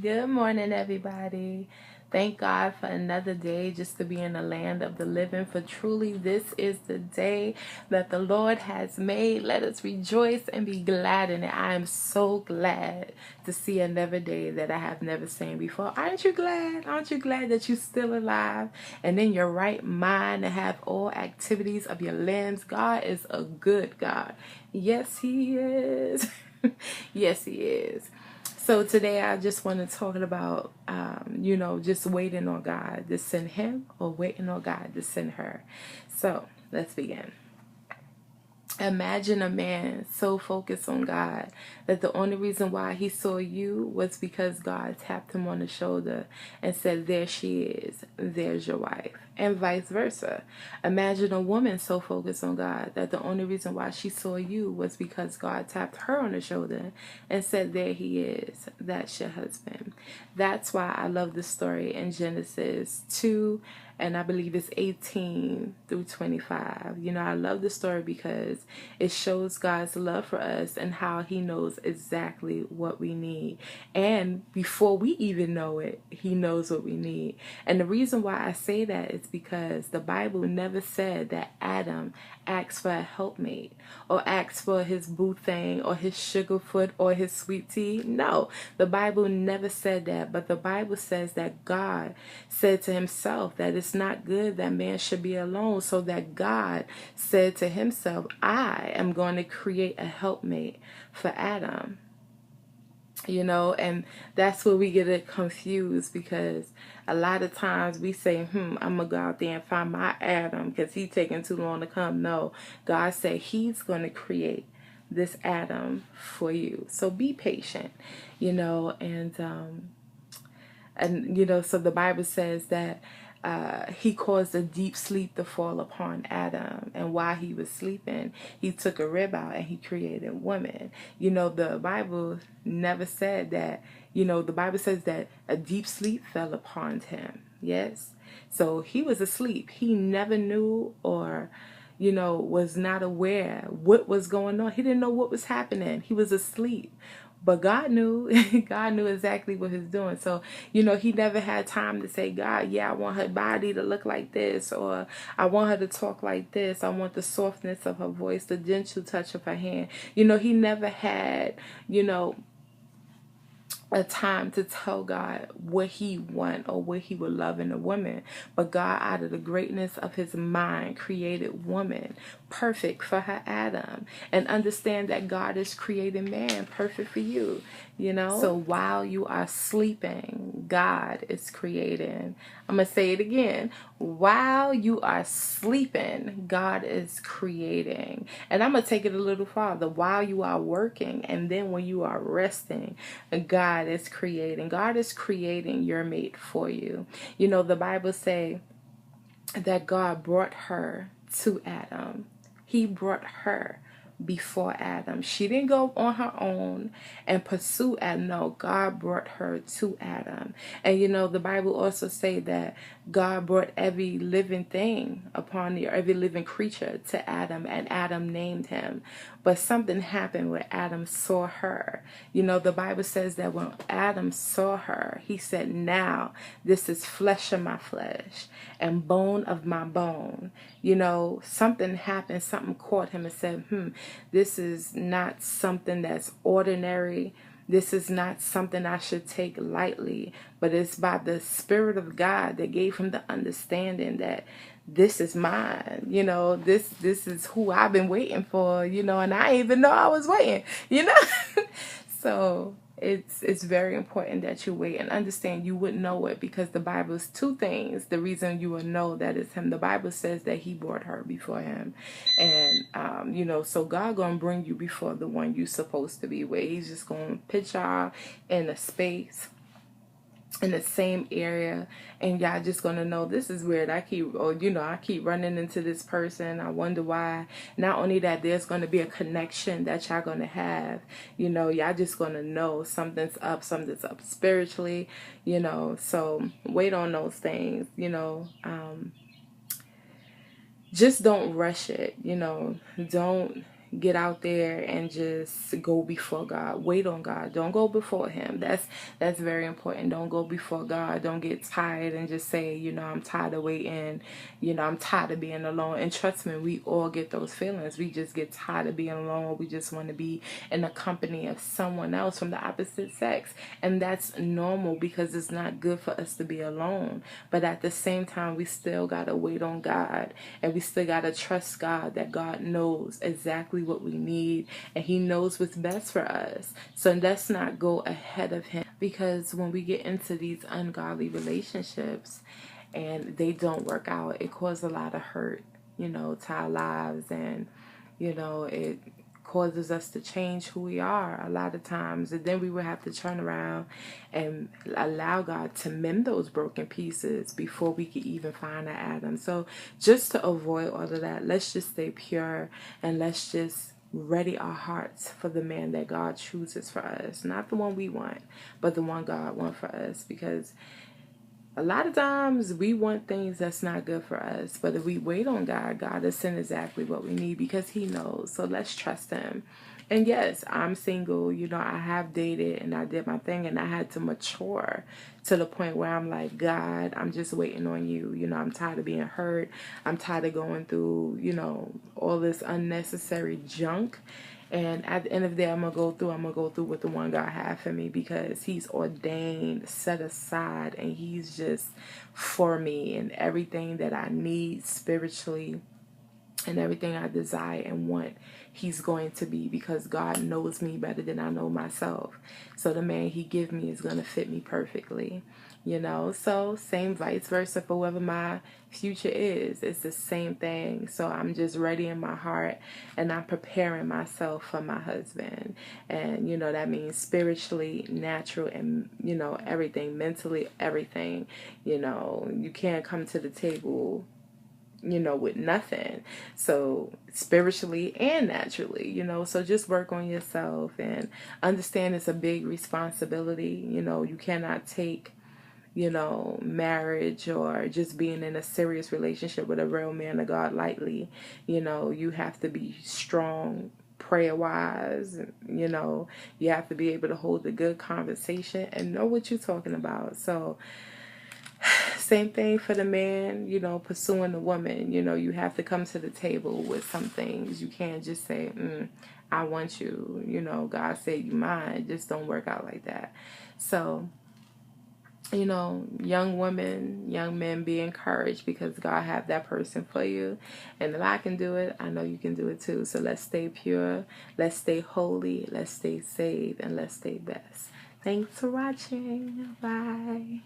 Good morning, everybody. Thank God for another day just to be in the land of the living. For truly, this is the day that the Lord has made. Let us rejoice and be glad in it. I am so glad to see another day that I have never seen before. Aren't you glad? Aren't you glad that you're still alive and in your right mind and have all activities of your limbs? God is a good God. Yes, He is. Yes, He is. So today I just want to talk about, just waiting on God to send him or waiting on God to send her. So let's begin. Imagine a man so focused on God that the only reason why he saw you was because God tapped him on the shoulder and said, "There she is, there's your wife," and vice versa. Imagine a woman so focused on God that the only reason why she saw you was because God tapped her on the shoulder and said, "There he is, that's your husband." That's why I love the story in Genesis 2, and I believe it's 18 through 25. I love the story because it shows God's love for us and how he knows exactly what we need. And before we even know it, he knows what we need. And the reason why I say that is because the Bible never said that Adam asked for a helpmate or asked for his boo thing or his sugar foot or his sweet tea. No, the Bible never said that. But the Bible says that God said to himself that it's not good that man should be alone. So that God said to himself, I am going to create a helpmate for Adam. And that's where we get it confused, because a lot of times we say, I'm going to go out there and find my Adam because he's taking too long to come. No, God said he's going to create this Adam for you. So be patient, so the Bible says that he caused a deep sleep to fall upon Adam. And while he was sleeping, he took a rib out and he created woman. The Bible never said that, the Bible says that a deep sleep fell upon him. Yes. So he was asleep. He never knew or was not aware what was going on. He didn't know what was happening. He was asleep. But God knew. God knew exactly what he was doing. So, he never had time to say, God, yeah, I want her body to look like this, or I want her to talk like this. I want the softness of her voice, the gentle touch of her hand. He never had, a time to tell God what he want or what he would love in a woman. But God, out of the greatness of his mind, created woman perfect for her Adam. And understand that God is creating man perfect for you. So while you are sleeping, God is creating. I'm going to say it again. While you are sleeping, God is creating. And I'm going to take it a little farther. While you are working, and then when you are resting, God is creating. God is creating your mate for you. The Bible say that God brought her to Adam. He brought her before Adam. She didn't go on her own and pursue Adam. No, God brought her to Adam. And the Bible also say that God brought every living thing upon the every living creature to Adam, and Adam named him. But something happened where Adam saw her. The Bible says that when Adam saw her, he said, now this is flesh of my flesh and bone of my bone. Something happened, something caught him and said, this is not something that's ordinary. This is not something I should take lightly, but it's by the Spirit of God that gave him the understanding that this is mine. This is who I've been waiting for, and I didn't even know I was waiting, So it's very important that you wait and understand you wouldn't know it, because the Bible is two things. The reason you will know that it's him. The Bible says that he brought her before him. And, so God going to bring you before the one you supposed to be with. He's just going to put y'all in a space in the same area, and y'all just gonna know this is weird. I keep running into this person. I wonder why. Not only that, there's gonna be a connection that y'all gonna have. Y'all just gonna know something's up spiritually. So wait on those things. Just don't rush it. Don't get out there and just go before God. Wait on God. Don't go before him. That's very important. Don't go before God. Don't get tired and just say, I'm tired of waiting. I'm tired of being alone. And trust me, we all get those feelings. We just get tired of being alone. We just want to be in the company of someone else from the opposite sex. And that's normal because it's not good for us to be alone. But at the same time, we still got to wait on God. And we still got to trust God that God knows exactly what we need, and he knows what's best for us. So let's not go ahead of him, because when we get into these ungodly relationships and they don't work out, it causes a lot of hurt, to our lives, and it causes us to change who we are a lot of times. And then we will have to turn around and allow God to mend those broken pieces before we could even find our Adam. So just to avoid all of that, let's just stay pure, and let's just ready our hearts for the man that God chooses for us. Not the one we want, but the one God wants for us. Because a lot of times we want things that's not good for us, but if we wait on God, God will send exactly what we need, because he knows. So let's trust him. And yes, I'm single. I have dated and I did my thing, and I had to mature to the point where I'm like, God, I'm just waiting on you. I'm tired of being hurt. I'm tired of going through, all this unnecessary junk. And at the end of the day, I'm going to go through with the one God had for me, because he's ordained, set aside, and he's just for me, and everything that I need spiritually and everything I desire and want, he's going to be, because God knows me better than I know myself. So the man he give me is going to fit me perfectly. So same vice versa for whoever my future is. It's the same thing. So I'm just ready in my heart, and I'm preparing myself for my husband. And that means spiritually, natural, and everything, mentally, everything. You can't come to the table with nothing. So spiritually and naturally, so just work on yourself and understand it's a big responsibility. You cannot take, marriage or just being in a serious relationship with a real man of God lightly. You have to be strong prayer wise. You have to be able to hold a good conversation and know what you're talking about. So same thing for the man, pursuing the woman. You have to come to the table with some things. You can't just say, I want you. God said you mine. It just don't work out like that. So, young women, young men, be encouraged, because God have that person for you. And if I can do it, I know you can do it too. So let's stay pure. Let's stay holy. Let's stay saved. And let's stay best. Thanks for watching. Bye.